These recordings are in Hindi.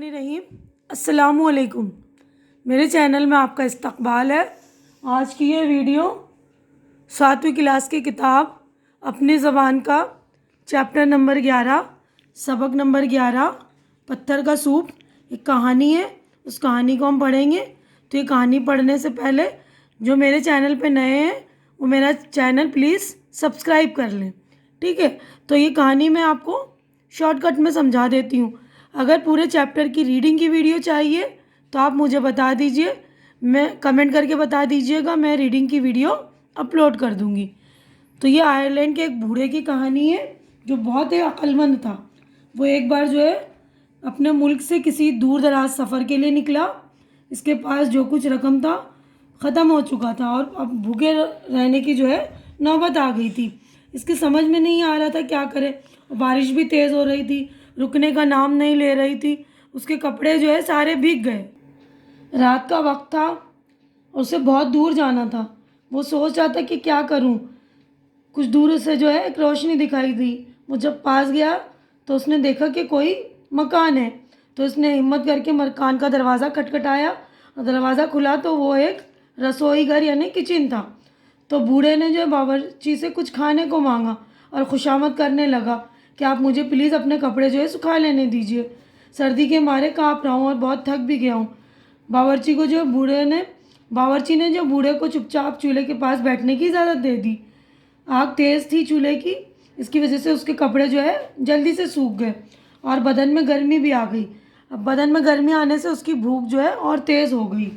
बिस्मिल्लाहिर्रहमानिर्रहीम। अस्सलामुअलैकुम। मेरे चैनल में आपका इस्तकबाल है। आज की ये वीडियो 7वीं क्लास की किताब अपनी ज़बान का चैप्टर नंबर 11 सबक नंबर 11 पत्थर का सूप एक कहानी है। उस कहानी को हम पढ़ेंगे। तो ये कहानी पढ़ने से पहले जो मेरे चैनल पे नए हैं वो मेरा चैनल प्लीज़ सब्सक्राइब कर लें, ठीक है। तो ये कहानी मैं आपको शॉर्टकट में समझा देती हूँ। अगर पूरे चैप्टर की रीडिंग की वीडियो चाहिए तो आप मुझे बता दीजिए, मैं कमेंट करके बता दीजिएगा, मैं रीडिंग की वीडियो अपलोड कर दूँगी। तो ये आयरलैंड के एक बूढ़े की कहानी है जो बहुत ही अक्लमंद था। वो एक बार जो है अपने मुल्क से किसी दूर दराज सफ़र के लिए निकला। इसके पास जो कुछ रकम था ख़त्म हो चुका था और अब भूखे रहने की जो है नौबत आ गई थी। इसकी समझ में नहीं आ रहा था क्या करे। बारिश भी तेज़ हो रही थी, रुकने का नाम नहीं ले रही थी। उसके कपड़े जो है सारे भीग गए। रात का वक्त था और उसे बहुत दूर जाना था। वो सोच रहा था कि क्या करूं। कुछ दूर से जो है एक रोशनी दिखाई दी। वो जब पास गया तो उसने देखा कि कोई मकान है। तो उसने हिम्मत करके मकान का दरवाज़ा खटखटाया और दरवाज़ा खुला तो वो एक रसोई घर यानी किचन था। तो बूढ़े ने जो है बावर्ची से कुछ खाने को मांगा और खुशामद करने लगा कि आप मुझे प्लीज़ अपने कपड़े जो है सुखा लेने दीजिए, सर्दी के मारे काँप रहा हूँ और बहुत थक भी गया हूँ। बावर्ची ने जो बूढ़े को चुपचाप चूल्हे के पास बैठने की इजाज़त दे दी। आग तेज़ थी चूल्हे की, इसकी वजह से उसके कपड़े जो है जल्दी से सूख गए और बदन में गर्मी भी आ गई। अब बदन में गर्मी आने से उसकी भूख जो है और तेज़ हो गई।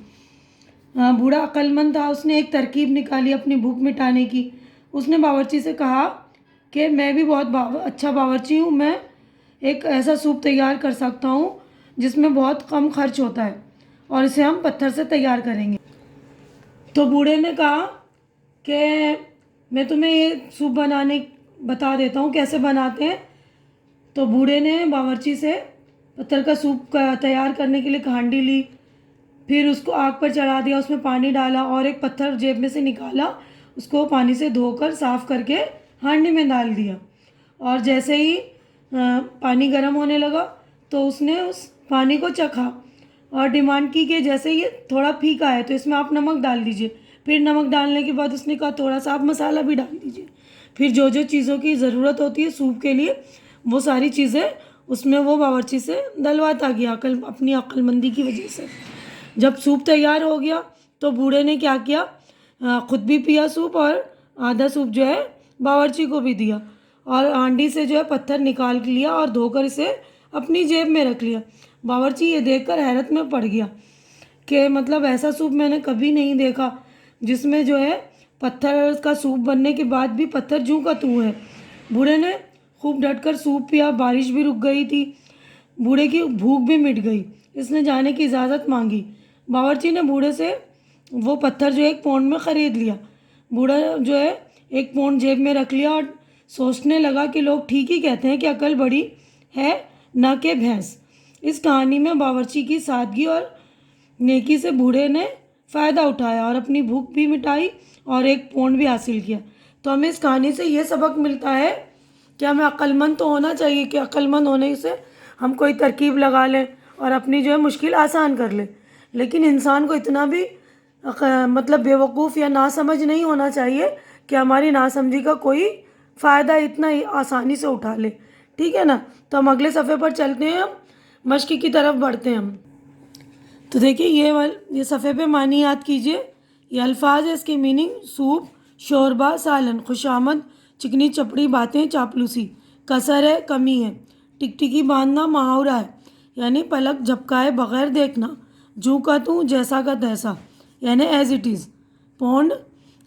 बूढ़ा अक्लमंद था, उसने एक तरकीब निकाली अपनी भूख मिटाने की। उसने बावर्ची से कहा कि मैं भी बहुत अच्छा बावर्ची हूँ, मैं एक ऐसा सूप तैयार कर सकता हूँ जिसमें बहुत कम खर्च होता है और इसे हम पत्थर से तैयार करेंगे। तो बूढ़े ने कहा कि मैं तुम्हें ये सूप बनाने बता देता हूँ कैसे बनाते हैं। तो बूढ़े ने बावर्ची से पत्थर का सूप का तैयार करने के लिए हांडी ली, फिर उसको आग पर चढ़ा दिया, उसमें पानी डाला और एक पत्थर जेब में से निकाला, उसको पानी से धोकर साफ़ करके हांडी में डाल दिया। और जैसे ही पानी गर्म होने लगा तो उसने उस पानी को चखा और डिमांड की कि जैसे ये थोड़ा फीका है तो इसमें आप नमक डाल दीजिए। फिर नमक डालने के बाद उसने कहा थोड़ा सा आप मसाला भी डाल दीजिए। फिर जो जो चीज़ों की ज़रूरत होती है सूप के लिए वो सारी चीज़ें उसमें वो बावर्ची से डलवाता गया अपनी अक्लमंदी की वजह से। जब सूप तैयार हो गया तो बूढ़े ने क्या किया, ख़ुद भी पिया सूप और आधा सूप जो है बावर्ची को भी दिया और हांडी से जो है पत्थर निकाल लिया और धोकर इसे अपनी जेब में रख लिया। बावर्ची ये देखकर हैरत में पड़ गया कि मतलब ऐसा सूप मैंने कभी नहीं देखा जिसमें जो है पत्थर का सूप बनने के बाद भी पत्थर जूं का त्यों है। बूढ़े ने खूब डटकर सूप पिया। बारिश भी रुक गई थी, बूढ़े की भूख भी मिट गई। इसने जाने की इजाज़त मांगी। बावर्ची ने बूढ़े से वो पत्थर जो है 1 पौंड में ख़रीद लिया। बूढ़ा जो है 1 पौंड जेब में रख लिया और सोचने लगा कि लोग ठीक ही कहते हैं कि अकल बड़ी है ना कि भैंस। इस कहानी में बावर्ची की सादगी और नेकी से बूढ़े ने फ़ायदा उठाया और अपनी भूख भी मिटाई और 1 पौंड भी हासिल किया। तो हमें इस कहानी से ये सबक मिलता है कि हमें अक्लमंद तो होना चाहिए कि अक्लमंद होने से हम कोई तरकीब लगा लें और अपनी जो है मुश्किल आसान कर लें। लेकिन इंसान को इतना भी मतलब बेवकूफ़ या नासमझ नहीं होना चाहिए कि हमारी नासमझी का कोई फ़ायदा इतना ही आसानी से उठा ले, ठीक है ना। तो हम अगले सफ़े पर चलते हैं, हम मश्क की तरफ बढ़ते हैं हम। तो देखिए ये सफ़े पे मानी याद कीजिए। ये अल्फाज है, इसकी मीनिंग सूप, शोरबा, सालन, खुशामद, चिकनी चपड़ी बातें, चापलूसी, कसर है कमी है, टिकटिकी बांधना मुहावरा है यानी पलक झपकाए बगैर देखना, जूं का तू जैसा का तैसा यानी as it is. Pound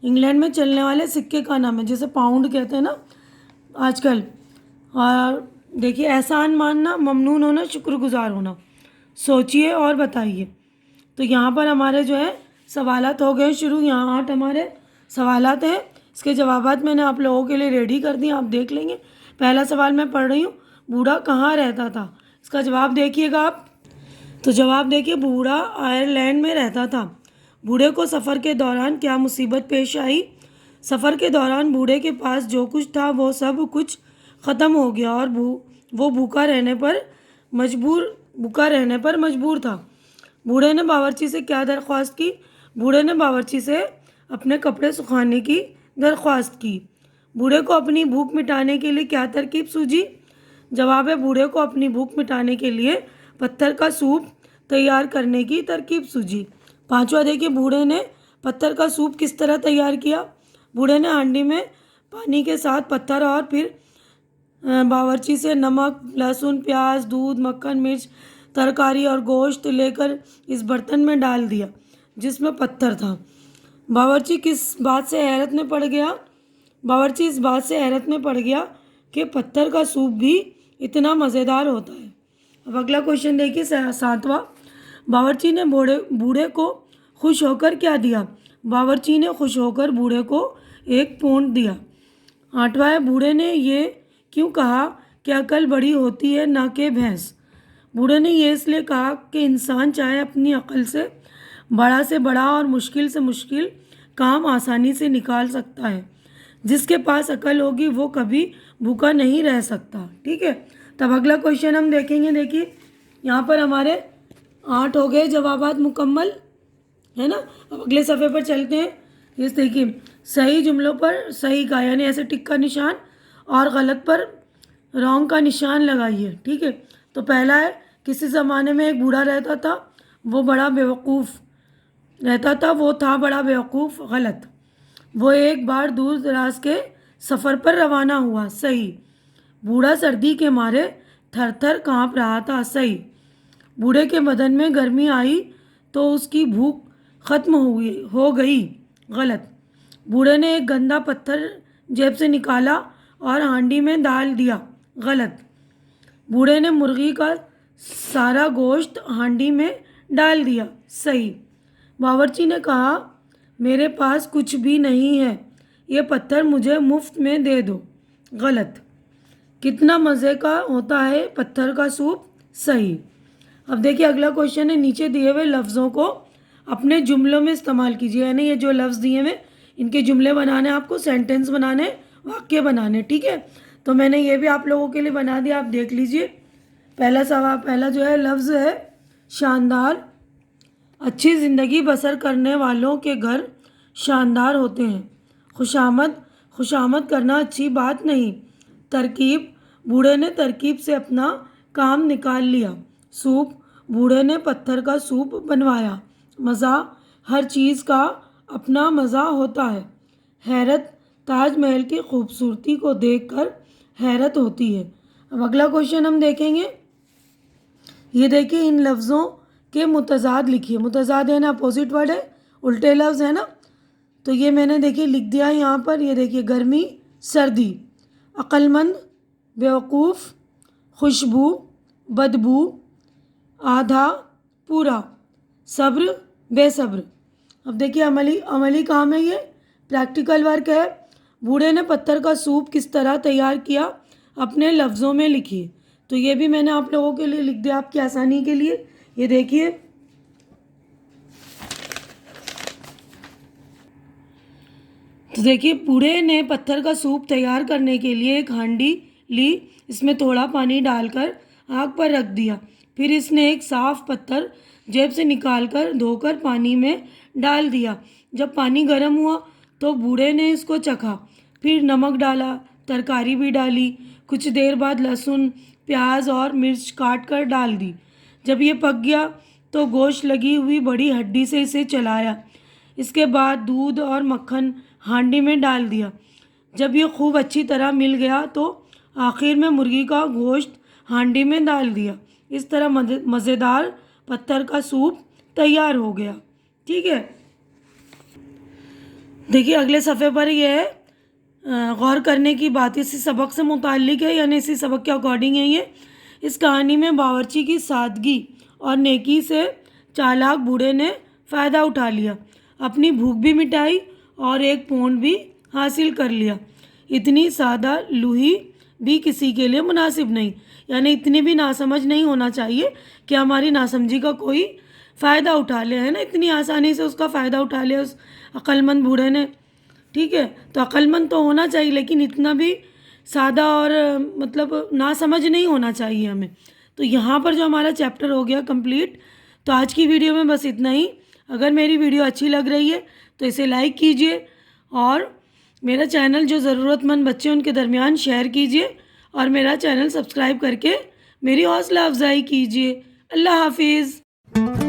England में चलने वाले सिक्के का नाम है, जैसे पाउंड कहते हैं ना आजकल। और देखिए एहसान मानना, ममनून होना, शुक्रगुजार होना। सोचिए और बताइए। तो यहाँ पर हमारे जो है सवालात हो गए शुरू। यहाँ 8 हमारे सवालात हैं, इसके जवाबात मैंने आप लोगों के लिए रेडी कर दिए, आप देख लेंगे। पहला सवाल मैं पढ़ रही हूँ, बूढ़ा कहाँ रहता था। इसका जवाब देखिएगा आप। तो जवाब देखिए, बूढ़ा आयरलैंड में रहता था। बूढ़े को सफ़र के दौरान क्या मुसीबत पेश आई। सफ़र के दौरान बूढ़े के पास जो कुछ था वो सब कुछ ख़त्म हो गया और वो भूखा रहने पर मजबूर भूखा रहने पर मजबूर था। बूढ़े ने बावर्ची से क्या दरख्वास्त की? बूढ़े ने बावर्ची से अपने कपड़े सुखाने की दरख्वास्त की। बूढ़े को अपनी भूख मिटाने के लिए क्या तरकीब सूझी? जवाब है, बूढ़े को अपनी भूख मिटाने के लिए पत्थर का सूप तैयार करने की तरकीब सूझी। पांचवा देखिए, बूढ़े ने पत्थर का सूप किस तरह तैयार किया? बूढ़े ने हांडी में पानी के साथ पत्थर और फिर बावर्ची से नमक, लहसुन, प्याज, दूध, मक्खन, मिर्च, तरकारी और गोश्त लेकर इस बर्तन में डाल दिया जिसमें पत्थर था। बावर्ची किस बात से हैरत में पड़ गया? बावर्ची इस बात से हैरत में पड़ गया कि पत्थर का सूप भी इतना मज़ेदार होता है। अब अगला क्वेश्चन देखिए, सातवां। बावर्ची ने बूढ़े को खुश होकर क्या दिया? बावर्ची ने खुश होकर बूढ़े को एक पूंछ दिया। आठवां है, बूढ़े ने ये क्यों कहा कि अकल बड़ी होती है ना कि भैंस? बूढ़े ने ये इसलिए कहा कि इंसान चाहे अपनी अकल से बड़ा और मुश्किल से मुश्किल काम आसानी से निकाल सकता है। जिसके पास अकल होगी वो कभी भूखा नहीं रह सकता। ठीक है, तब अगला क्वेश्चन हम देखेंगे। देखिए, यहाँ पर हमारे 8 हो गए जवाबात मुकम्मल, है ना। अब अगले सफ़े पर चलते हैं। ये देखिए, सही जुमलों पर सही का यानी ऐसे टिक का निशान और गलत पर रॉन्ग का निशान लगाइए। ठीक है, तो पहला है, किसी ज़माने में एक बूढ़ा रहता था, वो बड़ा बेवकूफ़ रहता था, वो था बड़ा बेवकूफ़। गलत। वो एक बार दूर दराज के सफ़र पर रवाना हुआ। सही। बूढ़ा सर्दी के मारे थर थर काँप रहा था। सही। बूढ़े के बदन में गर्मी आई तो उसकी भूख खत्म हो गई। गलत। बूढ़े ने एक गंदा पत्थर जेब से निकाला और हांडी में डाल दिया। गलत। बूढ़े ने मुर्गी का सारा गोश्त हांडी में डाल दिया। सही। बावर्ची ने कहा, मेरे पास कुछ भी नहीं है, ये पत्थर मुझे मुफ्त में दे दो। गलत। कितना मज़े का होता है पत्थर का सूप। सही। अब देखिए, अगला क्वेश्चन है, नीचे दिए हुए लफ्ज़ों को अपने जुमलों में इस्तेमाल कीजिए। यानी ये जो लफ्ज़ दिए हुए इनके जुमले बनाने, आपको सेंटेंस बनाने, वाक्य बनाने। ठीक है, तो मैंने ये भी आप लोगों के लिए बना दिया, आप देख लीजिए। पहला जो है लफ्ज़ है शानदार। अच्छी ज़िंदगी बसर करने वालों के घर शानदार होते हैं। खुशामद करना अच्छी बात नहीं। तरकीब, बूढ़े ने तरकीब से अपना काम निकाल लिया। सूप, बूढ़े ने पत्थर का सूप बनवाया। मज़ा, हर चीज़ का अपना मज़ा होता है। हैरत, ताजमहल की खूबसूरती को देखकर हैरत होती है। अब अगला क्वेश्चन हम देखेंगे। ये देखिए, इन लफ्ज़ों के मुतज़ाद लिखिए। मुतज़ाद है ना, अपोजिट वर्ड है, उल्टे लफ्ज़ है ना। तो ये मैंने देखिए लिख दिया है यहाँ पर। ये देखिए, गर्मी, सर्दी, अक्लमंद, बेवकूफ़, खुशबू, बदबू, आधा, पूरा, सब्र, बेसब्र। अब देखिए, अमली काम है, ये प्रैक्टिकल वर्क है। बूढ़े ने पत्थर का सूप किस तरह तैयार किया, अपने लफ्ज़ों में लिखिए। तो ये भी मैंने आप लोगों के लिए लिख दिया आपकी आसानी के लिए। ये देखिए, तो देखिए, बूढ़े ने पत्थर का सूप तैयार करने के लिए एक हांडी ली, इसमें थोड़ा पानी डालकर आग पर रख दिया। फिर इसने एक साफ़ पत्थर जेब से निकालकर धोकर पानी में डाल दिया। जब पानी गर्म हुआ तो बूढ़े ने इसको चखा, फिर नमक डाला, तरकारी भी डाली। कुछ देर बाद लहसुन, प्याज और मिर्च काट कर डाल दी। जब ये पक गया तो गोश्त लगी हुई बड़ी हड्डी से इसे चलाया। इसके बाद दूध और मक्खन हांडी में डाल दिया। जब ये खूब अच्छी तरह मिल गया तो आखिर में मुर्गी का गोश्त हांडी में डाल दिया। इस तरह मज़ेदार पत्थर का सूप तैयार हो गया। ठीक है, देखिए अगले सफ़े पर ये है, गौर करने की बात इसी सबक से मुताल्लिक है, यानी इसी सबक के अकॉर्डिंग है ये। इस कहानी में बावर्ची की सादगी और नेकी से चालाक बूढ़े ने फ़ायदा उठा लिया, अपनी भूख भी मिटाई और एक पूंछ भी हासिल कर लिया। इतनी सादा लूही भी किसी के लिए मुनासिब नहीं, यानी इतनी भी नासमझ नहीं होना चाहिए कि हमारी नासमझी का कोई फ़ायदा उठा ले, है ना। इतनी आसानी से उसका फ़ायदा उठा लिया उस अक्लमंद बूढ़े ने। ठीक है, तो अक्लमंद तो होना चाहिए लेकिन इतना भी सादा और मतलब नासमझ नहीं होना चाहिए हमें। तो यहाँ पर जो हमारा चैप्टर हो गया कंप्लीट। तो आज की वीडियो में बस इतना ही। अगर मेरी वीडियो अच्छी लग रही है तो इसे लाइक कीजिए और मेरा चैनल जो ज़रूरतमंद बच्चे उनके दरमियान शेयर कीजिए और मेरा चैनल सब्सक्राइब करके मेरी हौसला अफजाई कीजिए। अल्लाह हाफिज़।